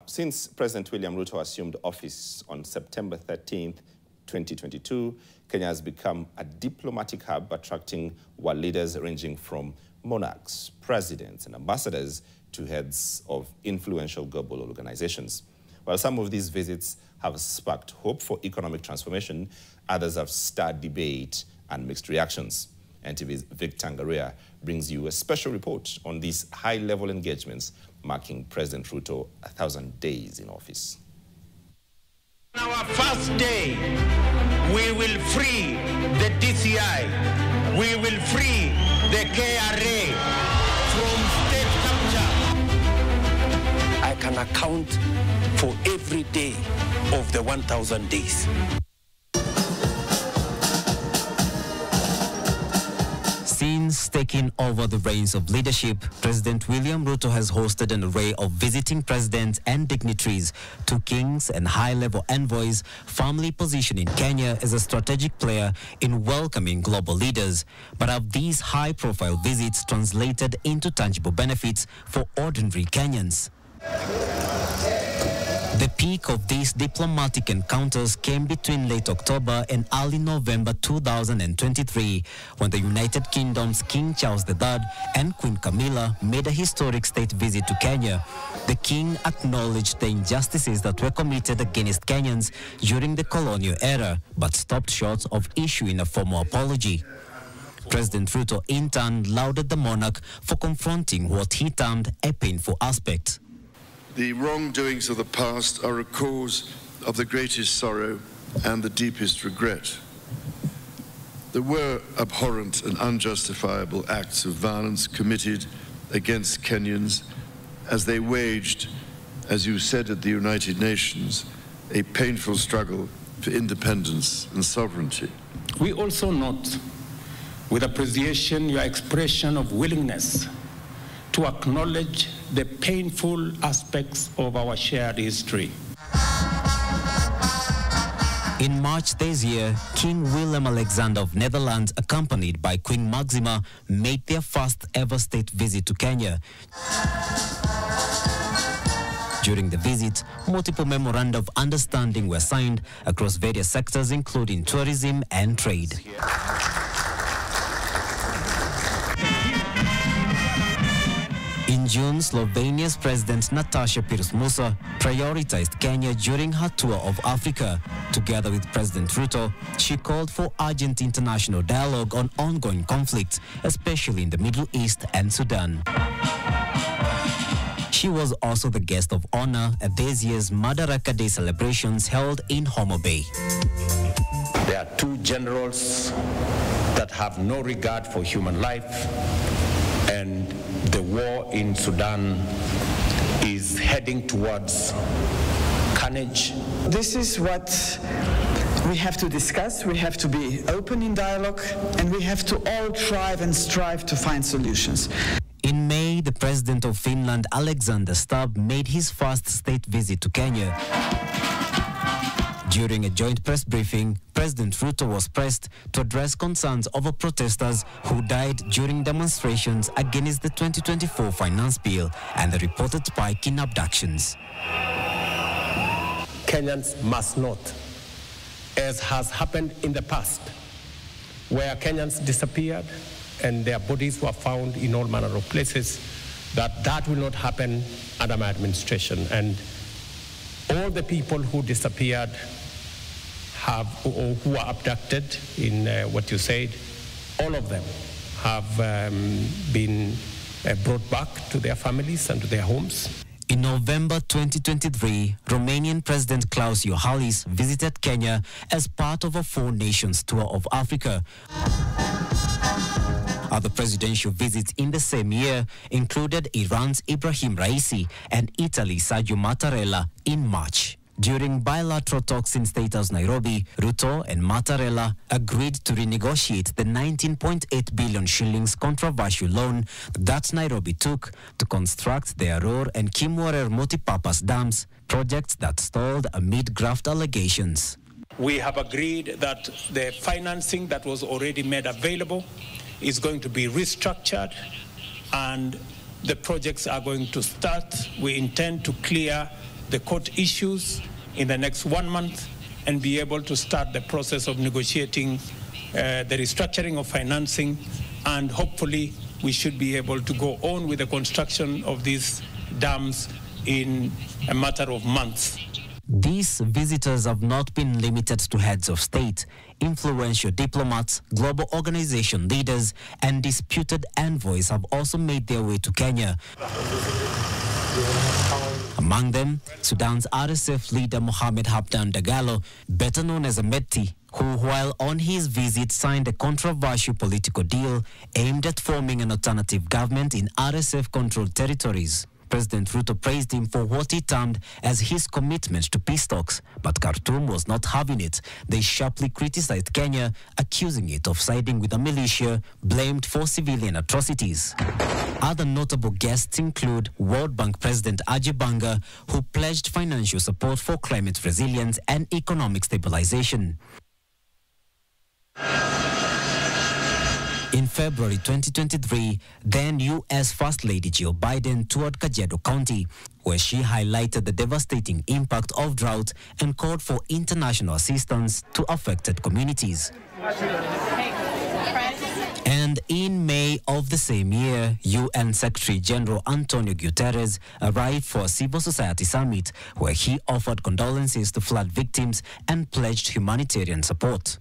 since President William Ruto assumed office on September 13th, 2022, Kenya has become a diplomatic hub attracting world leaders ranging from monarchs, presidents, and ambassadors to heads of influential global organizations. While some of these visits have sparked hope for economic transformation, others have stirred debate and mixed reactions. NTV's Vic Tangaria brings you a special report on these high-level engagements marking President Ruto 1,000 days in office. On our first day, we will free the DCI, we will free the KRA from state capture. I can account for every day of the 1,000 days. Since taking over the reins of leadership, President William Ruto has hosted an array of visiting presidents and dignitaries, two kings and high-level envoys, firmly positioning Kenya as a strategic player in welcoming global leaders. But have these high-profile visits translated into tangible benefits for ordinary Kenyans? The peak of these diplomatic encounters came between late October and early November 2023, when the United Kingdom's King Charles III and Queen Camilla made a historic state visit to Kenya. The king acknowledged the injustices that were committed against Kenyans during the colonial era, but stopped short of issuing a formal apology. President Ruto in turn lauded the monarch for confronting what he termed a painful aspect. The wrongdoings of the past are a cause of the greatest sorrow and the deepest regret. There were abhorrent and unjustifiable acts of violence committed against Kenyans as they waged, as you said at the United Nations, a painful struggle for independence and sovereignty. We also note with appreciation your expression of willingness to acknowledge the painful aspects of our shared history. In March this year, King Willem Alexander of Netherlands, accompanied by Queen Maxima, made their first ever state visit to Kenya. During the visit, multiple memoranda of understanding were signed across various sectors, including tourism and trade. In June, Slovenia's President Nataša Pirc-Musar prioritized Kenya during her tour of Africa. Together with President Ruto, she called for urgent international dialogue on ongoing conflicts, especially in the Middle East and Sudan. She was also the guest of honor at this year's Madaraka Day celebrations held in Homa Bay. There are two generals that have no regard for human life, and the war in Sudan is heading towards carnage. This is what we have to discuss. We have to be open in dialogue, and we have to all try and strive to find solutions. In May, the president of Finland, Alexander Stubb, made his first state visit to Kenya. During a joint press briefing, President Ruto was pressed to address concerns over protesters who died during demonstrations against the 2024 finance bill and the reported spike in abductions. Kenyans must not, as has happened in the past, where Kenyans disappeared and their bodies were found in all manner of places, that will not happen under my administration. And all the people who disappeared or who were abducted in what you said, all of them have been brought back to their families and to their homes. In November 2023, Romanian President Klaus Iohannis visited Kenya as part of a four-nations tour of Africa. Other presidential visits in the same year included Iran's Ibrahim Raisi and Italy's Sergio Mattarella in March. During bilateral talks in State House Nairobi, Ruto and Mattarella agreed to renegotiate the 19.8 billion shillings controversial loan that Nairobi took to construct the Aror and Kimwarer multipurpose dams, projects that stalled amid graft allegations. We have agreed that the financing that was already made available is going to be restructured and the projects are going to start. We intend to clear the court issues in the next 1 month and be able to start the process of negotiating the restructuring of financing, and hopefully we should be able to go on with the construction of these dams in a matter of months. These visitors have not been limited to heads of state. Influential diplomats, global organization leaders, and disputed envoys have also made their way to Kenya. Among them, Sudan's RSF leader Mohamed Hamdan Dagalo, better known as Ahmeti, who, while on his visit, signed a controversial political deal aimed at forming an alternative government in RSF-controlled territories. President Ruto praised him for what he termed as his commitment to peace talks, but Khartoum was not having it. They sharply criticized Kenya, accusing it of siding with a militia blamed for civilian atrocities. Other notable guests include World Bank President Ajay Banga, who pledged financial support for climate resilience and economic stabilization. In February 2023, then U.S. First Lady Jill Biden toured Kajiado County, where she highlighted the devastating impact of drought and called for international assistance to affected communities. And in May of the same year, UN Secretary General Antonio Guterres arrived for a civil society summit where he offered condolences to flood victims and pledged humanitarian support.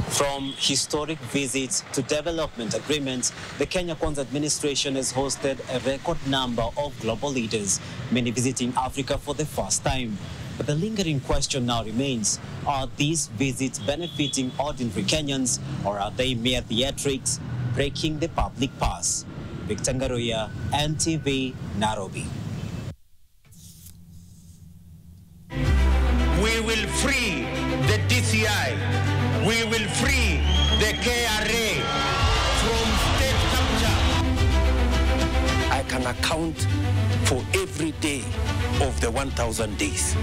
From historic visits to development agreements, the Kenya Kwanza administration has hosted a record number of global leaders, many visiting Africa for the first time. But the lingering question now remains, are these visits benefiting ordinary Kenyans, or are they mere theatrics breaking the public purse? Victor Ngaruya, NTV, Nairobi. We will free the DCI. We will free the KRA from state capture. I can account for every day of the 1,000 days.